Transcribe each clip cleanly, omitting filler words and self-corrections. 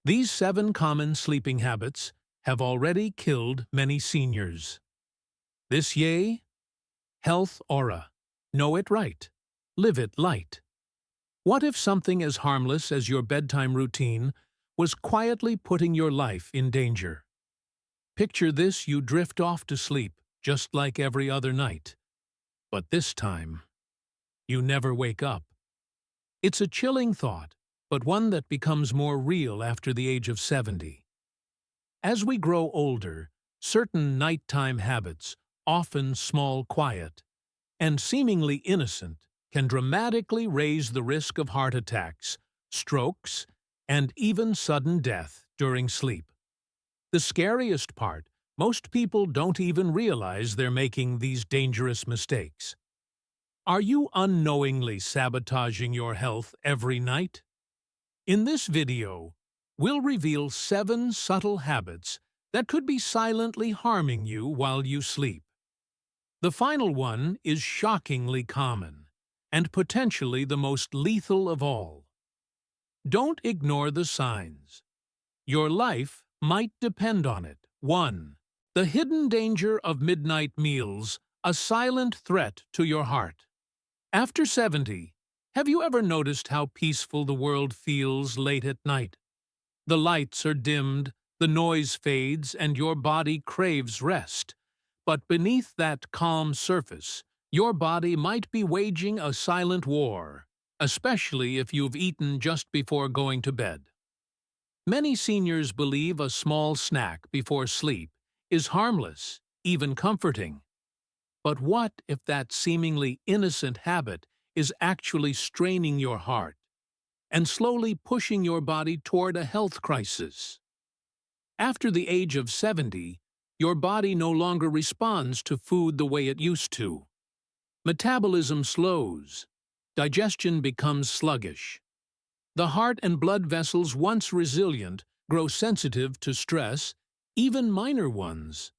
These 7 common sleeping habits have already killed many seniors. This yay? Health aura. Know it right. Live it light. What if something as harmless as your bedtime routine was quietly putting your life in danger? Picture this: you drift off to sleep, just like every other night. But this time, you never wake up. It's a chilling thought, but one that becomes more real after the age of 70. As we grow older, certain nighttime habits, often small, quiet, and seemingly innocent, can dramatically raise the risk of heart attacks, strokes, and even sudden death during sleep. The scariest part: most people don't even realize they're making these dangerous mistakes. Are you unknowingly sabotaging your health every night? In this video, we'll reveal 7 subtle habits that could be silently harming you while you sleep. The final one is shockingly common, and potentially the most lethal of all. Don't ignore the signs. Your life might depend on it. 1. The hidden danger of midnight meals, a silent threat to your heart. After 70, have you ever noticed how peaceful the world feels late at night? The lights are dimmed, the noise fades, and your body craves rest. But beneath that calm surface, your body might be waging a silent war, especially if you've eaten just before going to bed. Many seniors believe a small snack before sleep is harmless, even comforting. But what if that seemingly innocent habit is actually straining your heart and slowly pushing your body toward a health crisis? After the age of 70, your body no longer responds to food the way it used to. Metabolism slows. Digestion becomes sluggish. The heart and blood vessels, once resilient, grow sensitive to stress, even minor ones.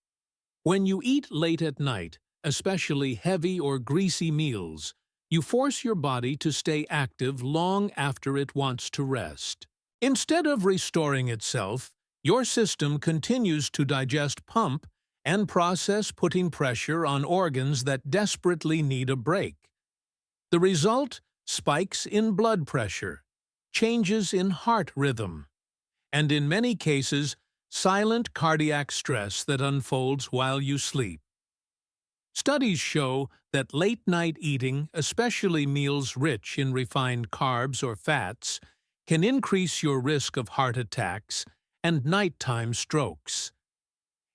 When you eat late at night, especially heavy or greasy meals, you force your body to stay active long after it wants to rest. Instead of restoring itself, your system continues to digest, pump, and process, putting pressure on organs that desperately need a break. The result? Spikes in blood pressure, changes in heart rhythm, and in many cases, silent cardiac stress that unfolds while you sleep. Studies show that late-night eating, especially meals rich in refined carbs or fats, can increase your risk of heart attacks and nighttime strokes.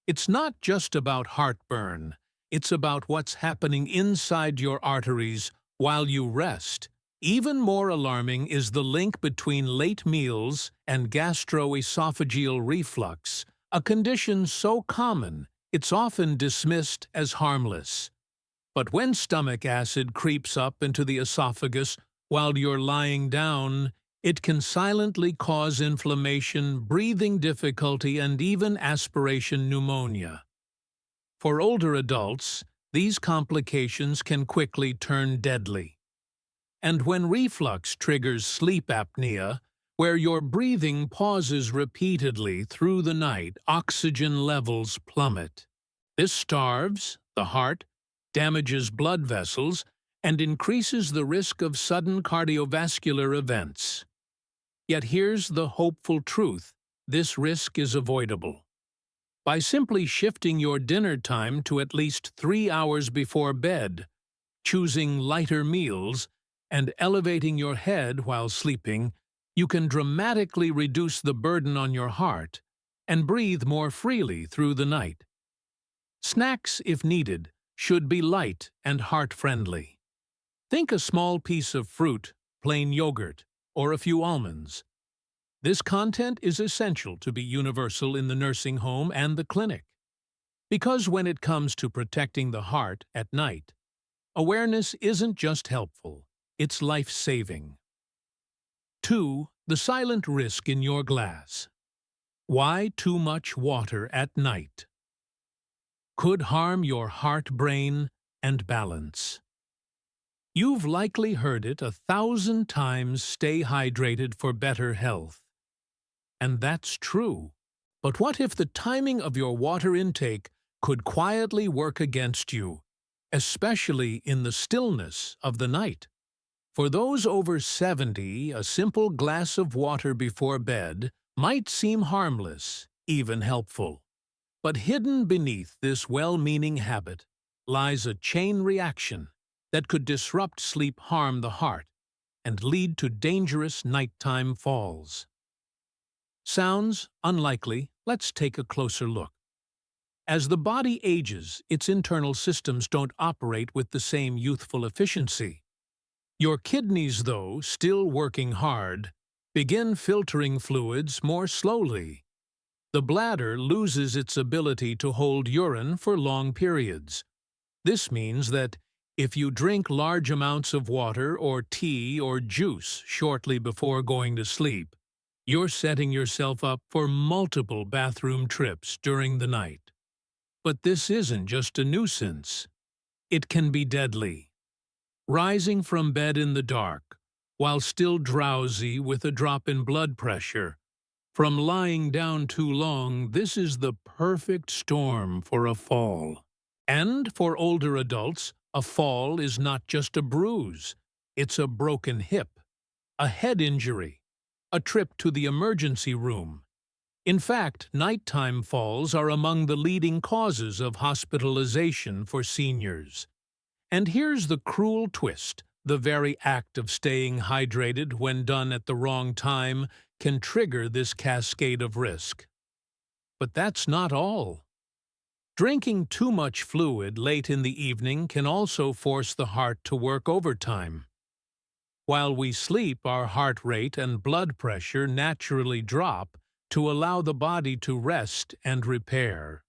It's not just about heartburn, it's about what's happening inside your arteries while you rest. Even more alarming is the link between late meals and gastroesophageal reflux, a condition so common it's often dismissed as harmless. But when stomach acid creeps up into the esophagus while you're lying down, it can silently cause inflammation, breathing difficulty, and even aspiration pneumonia. For older adults, these complications can quickly turn deadly. And when reflux triggers sleep apnea, where your breathing pauses repeatedly through the night, oxygen levels plummet. This starves the heart, damages blood vessels, and increases the risk of sudden cardiovascular events. Yet here's the hopeful truth: this risk is avoidable. By simply shifting your dinner time to at least 3 hours before bed, choosing lighter meals, and elevating your head while sleeping, you can dramatically reduce the burden on your heart and breathe more freely through the night. Snacks, if needed, should be light and heart-friendly. Think a small piece of fruit, plain yogurt, or a few almonds. This content is essential to be universal in the nursing home and the clinic. Because when it comes to protecting the heart at night, awareness isn't just helpful, it's life-saving. 2. The silent risk in your glass. Why too much water at night could harm your heart, brain, and balance. You've likely heard it 1,000 times: stay hydrated for better health. And that's true. But what if the timing of your water intake could quietly work against you, especially in the stillness of the night? For those over 70, a simple glass of water before bed might seem harmless, even helpful. But hidden beneath this well-meaning habit lies a chain reaction that could disrupt sleep, harm the heart, and lead to dangerous nighttime falls. Sounds unlikely. Let's take a closer look. As the body ages, its internal systems don't operate with the same youthful efficiency. Your kidneys, though still working hard, begin filtering fluids more slowly. The bladder loses its ability to hold urine for long periods. This means that if you drink large amounts of water or tea or juice shortly before going to sleep, you're setting yourself up for multiple bathroom trips during the night. But this isn't just a nuisance. It can be deadly. Rising from bed in the dark, while still drowsy with a drop in blood pressure, from lying down too long, this is the perfect storm for a fall. And for older adults, a fall is not just a bruise. It's a broken hip, a head injury, a trip to the emergency room. In fact, nighttime falls are among the leading causes of hospitalization for seniors. And here's the cruel twist. The very act of staying hydrated when done at the wrong time can trigger this cascade of risk. But that's not all. Drinking too much fluid late in the evening can also force the heart to work overtime. While we sleep, our heart rate and blood pressure naturally drop to allow the body to rest and repair.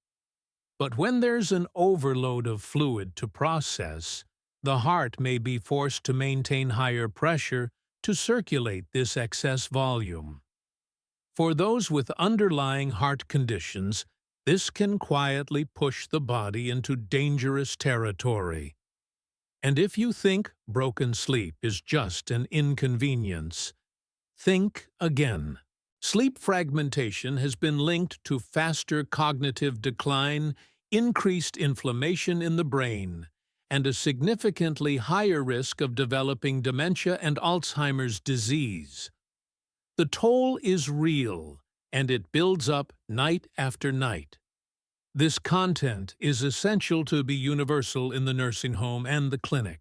But when there's an overload of fluid to process, the heart may be forced to maintain higher pressure to circulate this excess volume. For those with underlying heart conditions, this can quietly push the body into dangerous territory. And if you think broken sleep is just an inconvenience, think again. Sleep fragmentation has been linked to faster cognitive decline, increased inflammation in the brain, and a significantly higher risk of developing dementia and Alzheimer's disease. The toll is real, and it builds up night after night. This content is essential to be universal in the nursing home and the clinic,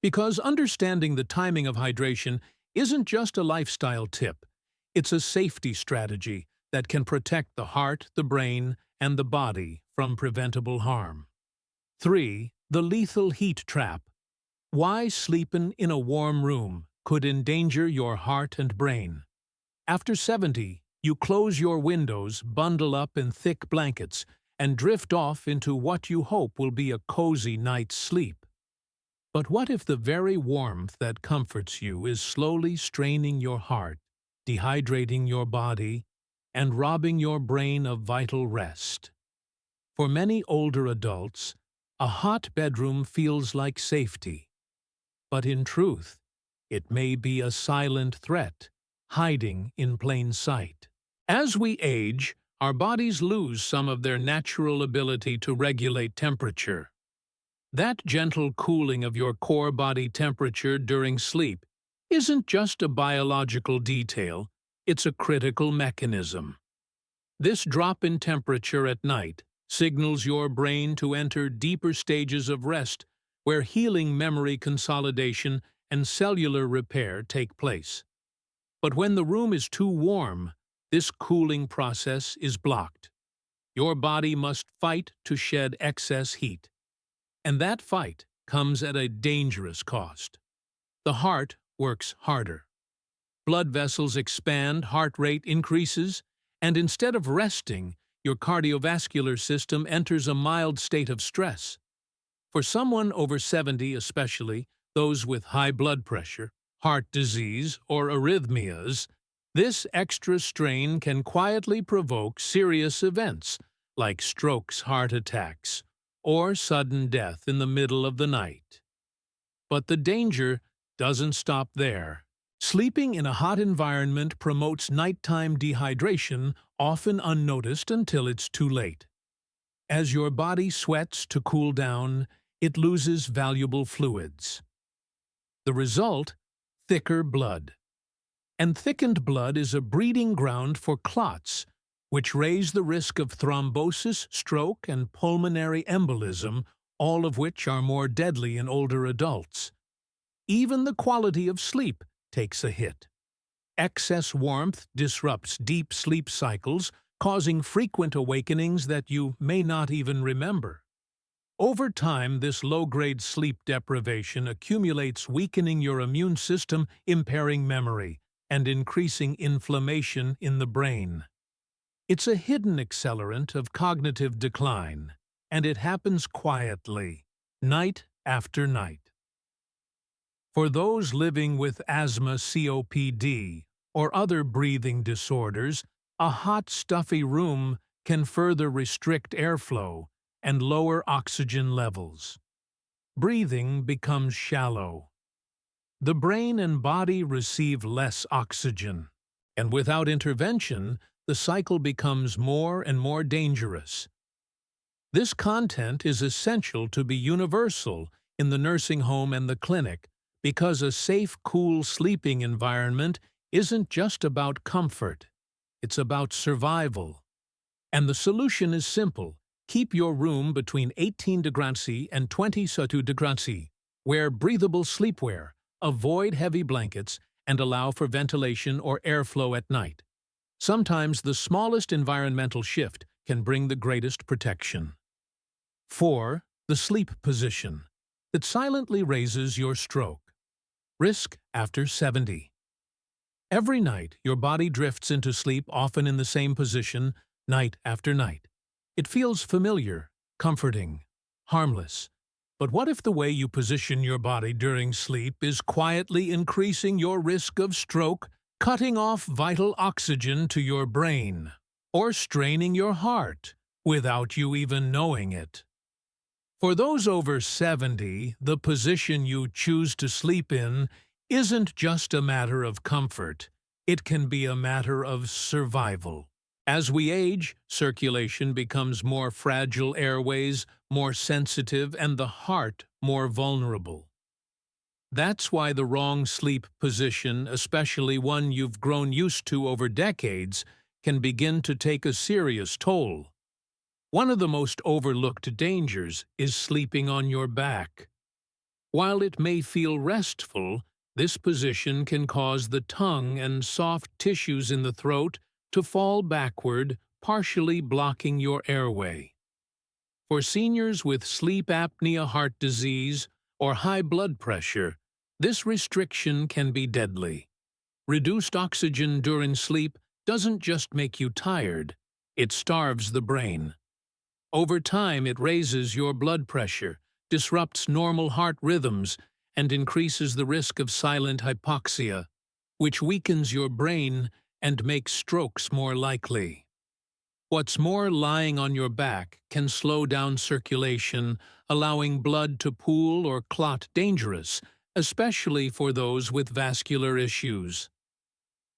because understanding the timing of hydration isn't just a lifestyle tip, it's a safety strategy that can protect the heart, the brain, and the body from preventable harm. 3. The lethal heat trap. Why sleeping in a warm room could endanger your heart and brain. After 70, you close your windows, bundle up in thick blankets, and drift off into what you hope will be a cozy night's sleep. But what if the very warmth that comforts you is slowly straining your heart, dehydrating your body, and robbing your brain of vital rest? For many older adults, a hot bedroom feels like safety. But in truth, it may be a silent threat, hiding in plain sight. As we age, our bodies lose some of their natural ability to regulate temperature. That gentle cooling of your core body temperature during sleep isn't just a biological detail, it's a critical mechanism. This drop in temperature at night signals your brain to enter deeper stages of rest where healing, memory consolidation, and cellular repair take place. But when the room is too warm, this cooling process is blocked. Your body must fight to shed excess heat. And that fight comes at a dangerous cost. The heart works harder. Blood vessels expand, heart rate increases, and instead of resting, your cardiovascular system enters a mild state of stress. For someone over 70 especially, those with high blood pressure, heart disease, or arrhythmias, this extra strain can quietly provoke serious events like strokes, heart attacks, or sudden death in the middle of the night. But the danger doesn't stop there. Sleeping in a hot environment promotes nighttime dehydration, often unnoticed until it's too late. As your body sweats to cool down, it loses valuable fluids. The result? Thicker blood. And thickened blood is a breeding ground for clots, which raise the risk of thrombosis, stroke, and pulmonary embolism, all of which are more deadly in older adults. Even the quality of sleep takes a hit. Excess warmth disrupts deep sleep cycles, causing frequent awakenings that you may not even remember. Over time, this low-grade sleep deprivation accumulates, weakening your immune system, impairing memory, and increasing inflammation in the brain. It's a hidden accelerant of cognitive decline, and it happens quietly, night after night. For those living with asthma, COPD, or other breathing disorders, a hot, stuffy room can further restrict airflow and lower oxygen levels. Breathing becomes shallow. The brain and body receive less oxygen, and without intervention, the cycle becomes more and more dangerous. This content is essential to be universal in the nursing home and the clinic, because a safe, cool sleeping environment isn't just about comfort, it's about survival. And the solution is simple. Keep your room between 18 degrees and 22 degrees. Wear breathable sleepwear, avoid heavy blankets, and allow for ventilation or airflow at night. Sometimes the smallest environmental shift can bring the greatest protection. 4. The sleep position that silently raises your stroke. Risk after 70. Every night, your body drifts into sleep, often in the same position, night after night. It feels familiar, comforting, harmless. But what if the way you position your body during sleep is quietly increasing your risk of stroke, cutting off vital oxygen to your brain, or straining your heart without you even knowing it? For those over 70, the position you choose to sleep in isn't just a matter of comfort. It can be a matter of survival. As we age, circulation becomes more fragile, airways more sensitive, and the heart more vulnerable. That's why the wrong sleep position, especially one you've grown used to over decades, can begin to take a serious toll. One of the most overlooked dangers is sleeping on your back. While it may feel restful, this position can cause the tongue and soft tissues in the throat to fall backward, partially blocking your airway. For seniors with sleep apnea, heart disease, or high blood pressure, this restriction can be deadly. Reduced oxygen during sleep doesn't just make you tired, it starves the brain. Over time, it raises your blood pressure, disrupts normal heart rhythms, and increases the risk of silent hypoxia, which weakens your brain and makes strokes more likely. What's more, lying on your back can slow down circulation, allowing blood to pool or clot, dangerous, especially for those with vascular issues.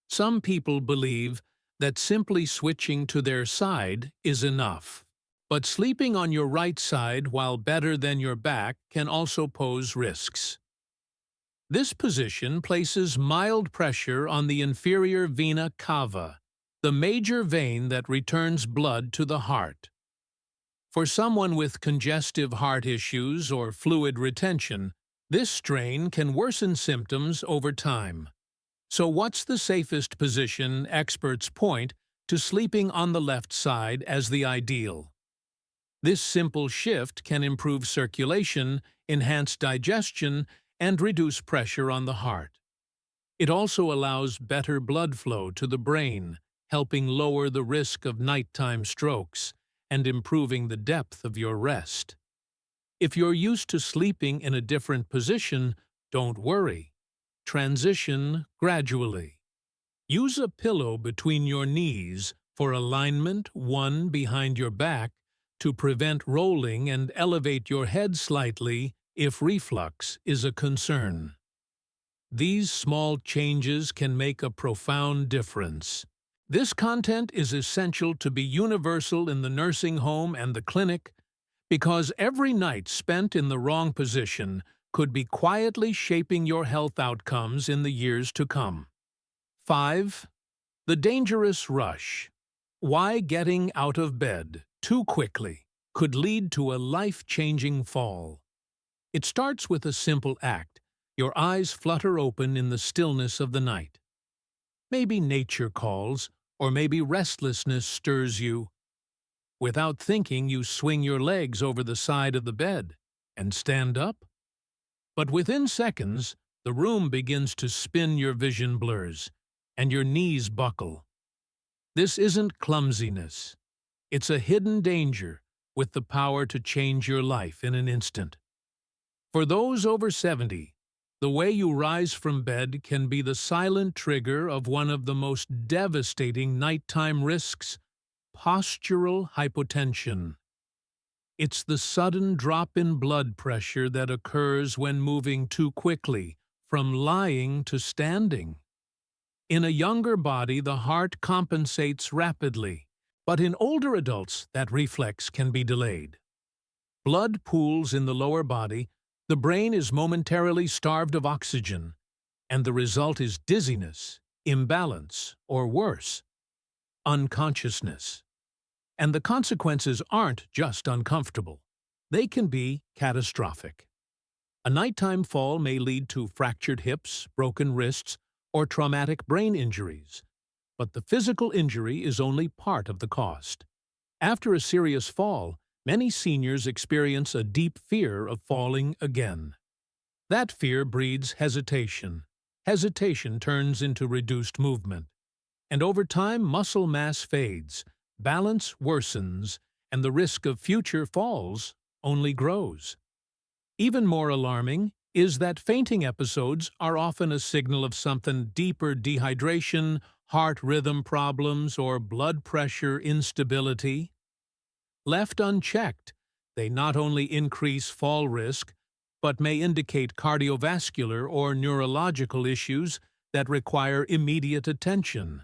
Some people believe that simply switching to their side is enough. But sleeping on your right side, while better than your back, can also pose risks. This position places mild pressure on the inferior vena cava, the major vein that returns blood to the heart. For someone with congestive heart issues or fluid retention, this strain can worsen symptoms over time. So what's the safest position? Experts point to sleeping on the left side as the ideal. This simple shift can improve circulation, enhance digestion, and reduce pressure on the heart. It also allows better blood flow to the brain, helping lower the risk of nighttime strokes and improving the depth of your rest. If you're used to sleeping in a different position, don't worry. Transition gradually. Use a pillow between your knees for alignment, one behind your back, to prevent rolling, and elevate your head slightly if reflux is a concern. These small changes can make a profound difference. This content is essential to be universal in the nursing home and the clinic because every night spent in the wrong position could be quietly shaping your health outcomes in the years to come. 5. The dangerous rush. Why getting out of bed too quickly could lead to a life-changing fall. It starts with a simple act. Your eyes flutter open in the stillness of the night. Maybe nature calls, or maybe restlessness stirs you. Without thinking, you swing your legs over the side of the bed and stand up. But within seconds, the room begins to spin, your vision blurs, and your knees buckle. This isn't clumsiness. It's a hidden danger with the power to change your life in an instant. For those over 70, the way you rise from bed can be the silent trigger of one of the most devastating nighttime risks: postural hypotension. It's the sudden drop in blood pressure that occurs when moving too quickly, from lying to standing. In a younger body, the heart compensates rapidly, but in older adults, that reflex can be delayed. Blood pools in the lower body, the brain is momentarily starved of oxygen, and the result is dizziness, imbalance, or worse, unconsciousness. And the consequences aren't just uncomfortable. They can be catastrophic. A nighttime fall may lead to fractured hips, broken wrists, or traumatic brain injuries. But the physical injury is only part of the cost. After a serious fall, many seniors experience a deep fear of falling again. That fear breeds hesitation. Hesitation turns into reduced movement. And over time, muscle mass fades, balance worsens, and the risk of future falls only grows. Even more alarming is that fainting episodes are often a signal of something deeper: dehydration, heart rhythm problems, or blood pressure instability. Left unchecked, they not only increase fall risk, but may indicate cardiovascular or neurological issues that require immediate attention.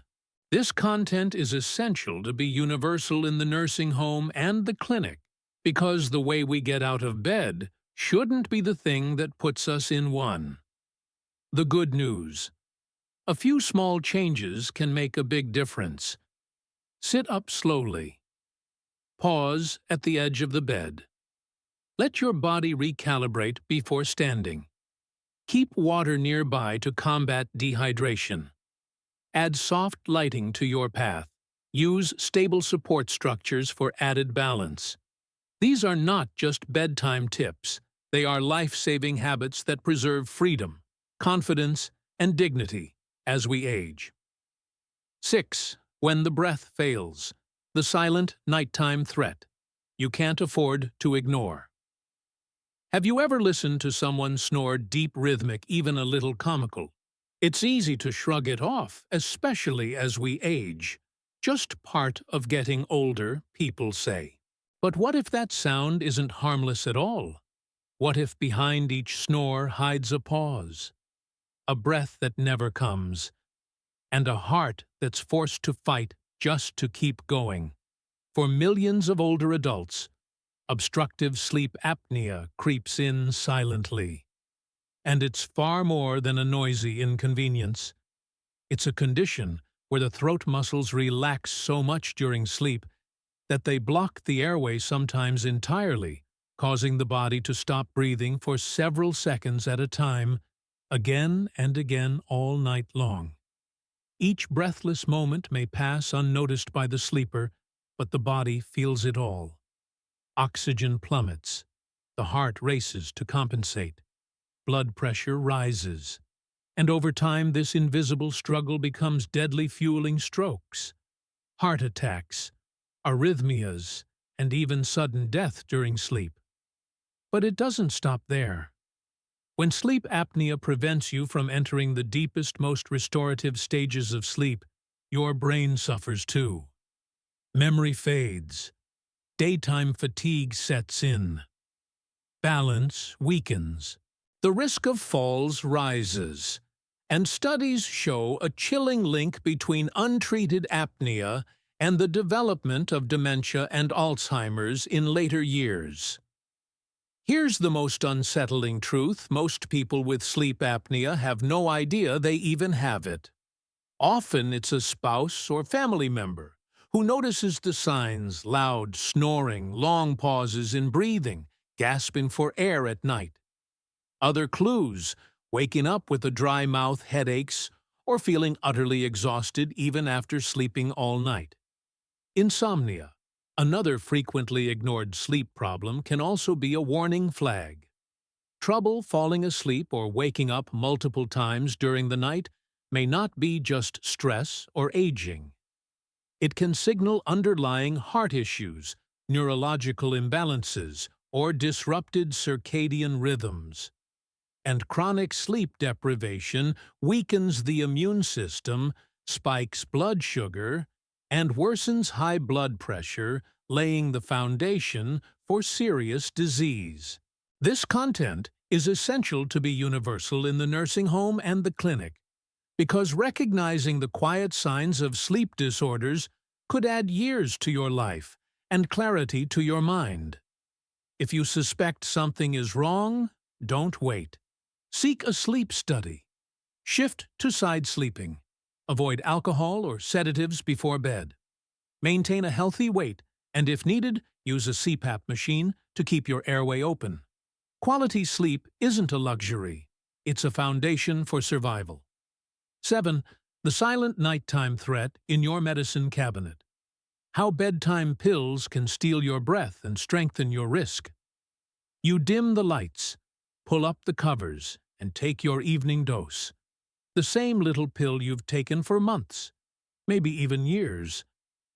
This content is essential to be universal in the nursing home and the clinic, because the way we get out of bed shouldn't be the thing that puts us in one. The good news. A few small changes can make a big difference. Sit up slowly. Pause at the edge of the bed. Let your body recalibrate before standing. Keep water nearby to combat dehydration. Add soft lighting to your path. Use stable support structures for added balance. These are not just bedtime tips. They are life-saving habits that preserve freedom, confidence, and dignity as we age. 6. When the breath fails. The silent nighttime threat you can't afford to ignore. Have you ever listened to someone snore deep, rhythmic, even a little comical? It's easy to shrug it off, especially as we age. Just part of getting older, people say. But what if that sound isn't harmless at all? What if behind each snore hides a pause, a breath that never comes, and a heart that's forced to fight just to keep going? For millions of older adults, obstructive sleep apnea creeps in silently. And it's far more than a noisy inconvenience. It's a condition where the throat muscles relax so much during sleep that they block the airway, sometimes entirely, causing the body to stop breathing for several seconds at a time, again and again all night long. Each breathless moment may pass unnoticed by the sleeper, but the body feels it all. Oxygen plummets. The heart races to compensate. Blood pressure rises. And over time, this invisible struggle becomes deadly, fueling strokes, heart attacks, arrhythmias, and even sudden death during sleep. But it doesn't stop there. When sleep apnea prevents you from entering the deepest, most restorative stages of sleep, your brain suffers too. Memory fades. Daytime fatigue sets in. Balance weakens. The risk of falls rises. And studies show a chilling link between untreated apnea and the development of dementia and Alzheimer's in later years. Here's the most unsettling truth: most people with sleep apnea have no idea they even have it. Often it's a spouse or family member who notices the signs: loud snoring, long pauses in breathing, gasping for air at night. Other clues: waking up with a dry mouth, headaches, or feeling utterly exhausted even after sleeping all night. Insomnia, another frequently ignored sleep problem, can also be a warning flag. Trouble falling asleep or waking up multiple times during the night may not be just stress or aging. It can signal underlying heart issues, neurological imbalances, or disrupted circadian rhythms. And chronic sleep deprivation weakens the immune system, spikes blood sugar, and worsens high blood pressure, laying the foundation for serious disease. This content is essential to be universal in the nursing home and the clinic, because recognizing the quiet signs of sleep disorders could add years to your life and clarity to your mind. If you suspect something is wrong, don't wait. Seek a sleep study. Shift to side sleeping. Avoid alcohol or sedatives before bed. Maintain a healthy weight, and if needed, use a CPAP machine to keep your airway open. Quality sleep isn't a luxury. It's a foundation for survival. 7. The silent nighttime threat in your medicine cabinet. How bedtime pills can steal your breath and strengthen your risk. You dim the lights, pull up the covers, and take your evening dose. The same little pill you've taken for months, maybe even years.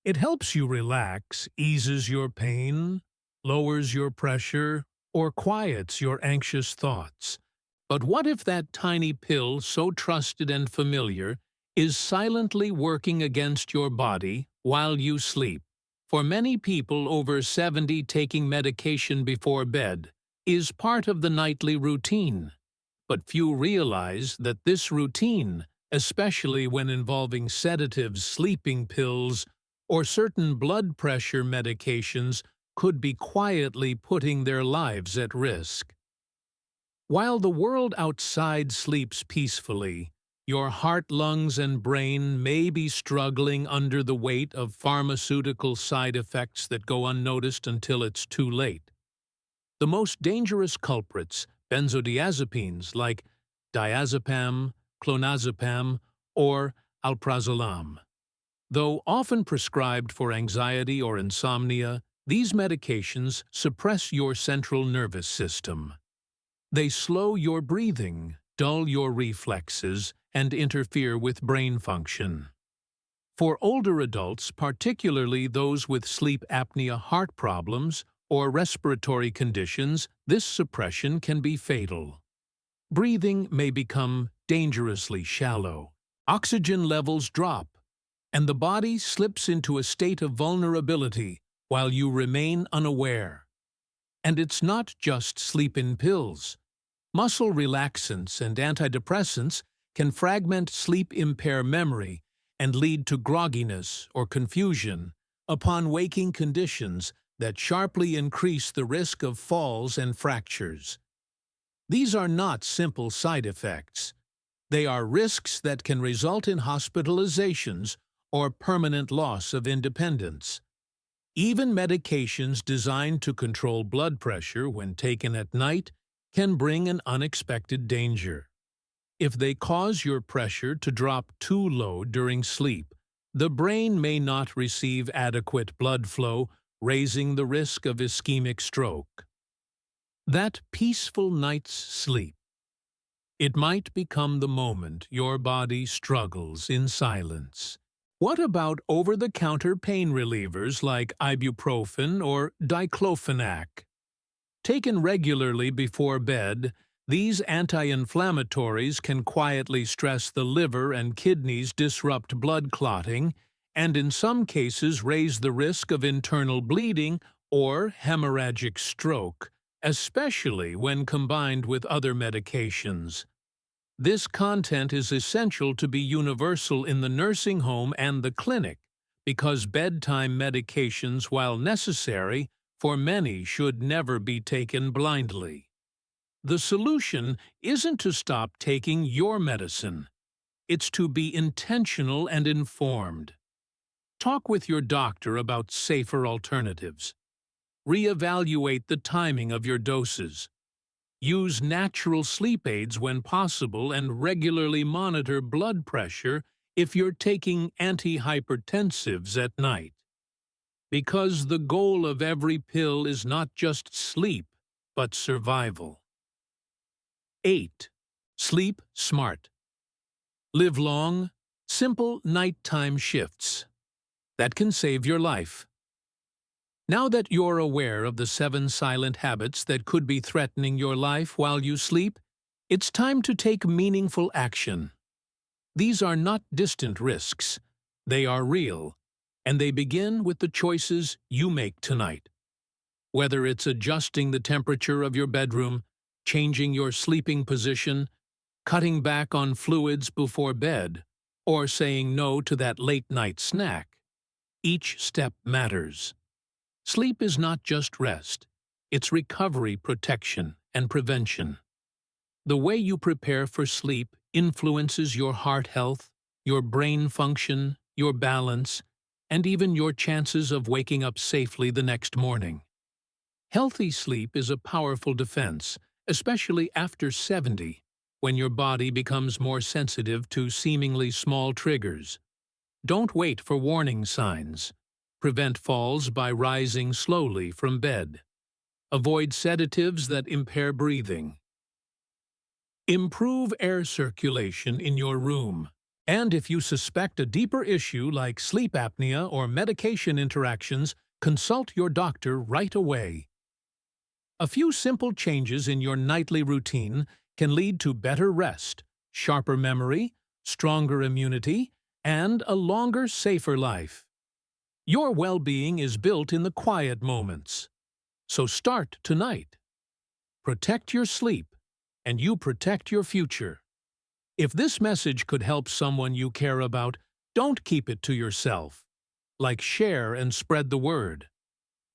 It helps you relax, eases your pain, lowers your pressure, or quiets your anxious thoughts. But what if that tiny pill, so trusted and familiar, is silently working against your body while you sleep? For many people over 70, taking medication before bed is part of the nightly routine. But few realize that this routine, especially when involving sedatives, sleeping pills, or certain blood pressure medications, could be quietly putting their lives at risk. While the world outside sleeps peacefully, your heart, lungs, and brain may be struggling under the weight of pharmaceutical side effects that go unnoticed until it's too late. The most dangerous culprits, benzodiazepines like diazepam, clonazepam, or alprazolam. Though often prescribed for anxiety or insomnia, these medications suppress your central nervous system. They slow your breathing, dull your reflexes, and interfere with brain function. For older adults, particularly those with sleep apnea, heart problems, or respiratory conditions, this suppression can be fatal. Breathing may become dangerously shallow. Oxygen levels drop, and the body slips into a state of vulnerability while you remain unaware. And it's not just sleep-in pills. Muscle relaxants and antidepressants can fragment sleep, impair memory, and lead to grogginess or confusion upon waking, conditions that sharply increase the risk of falls and fractures. These are not simple side effects. They are risks that can result in hospitalizations or permanent loss of independence. Even medications designed to control blood pressure when taken at night can bring an unexpected danger. If they cause your pressure to drop too low during sleep, the brain may not receive adequate blood flow, raising the risk of ischemic stroke. That peaceful night's sleep. It might become the moment your body struggles in silence. What about over-the-counter pain relievers like ibuprofen or diclofenac? Taken regularly before bed, these anti-inflammatories can quietly stress the liver and kidneys, disrupt blood clotting, and in some cases raise the risk of internal bleeding or hemorrhagic stroke, especially when combined with other medications. This content is essential to be universal in the nursing home and the clinic because bedtime medications, while necessary, for many should never be taken blindly. The solution isn't to stop taking your medicine. It's to be intentional and informed. Talk with your doctor about safer alternatives. Reevaluate the timing of your doses. Use natural sleep aids when possible and regularly monitor blood pressure if you're taking antihypertensives at night. Because the goal of every pill is not just sleep, but survival. 8. Sleep smart. Live long, simple nighttime shifts. That can save your life. Now that you're aware of the 7 silent habits that could be threatening your life while you sleep, it's time to take meaningful action. These are not distant risks. They are real, and they begin with the choices you make tonight. Whether it's adjusting the temperature of your bedroom, changing your sleeping position, cutting back on fluids before bed, or saying no to that late-night snack, each step matters. Sleep is not just rest, it's recovery, protection, and prevention. The way you prepare for sleep influences your heart health, your brain function, your balance, and even your chances of waking up safely the next morning. Healthy sleep is a powerful defense, especially after 70, when your body becomes more sensitive to seemingly small triggers. Don't wait for warning signs. Prevent falls by rising slowly from bed. Avoid sedatives that impair breathing. Improve air circulation in your room. And if you suspect a deeper issue like sleep apnea or medication interactions, consult your doctor right away. A few simple changes in your nightly routine can lead to better rest, sharper memory, stronger immunity, and a longer, safer life. Your well-being is built in the quiet moments. So start tonight. Protect your sleep, and you protect your future. If this message could help someone you care about, don't keep it to yourself. Like, share and spread the word.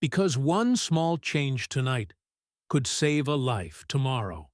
Because one small change tonight could save a life tomorrow.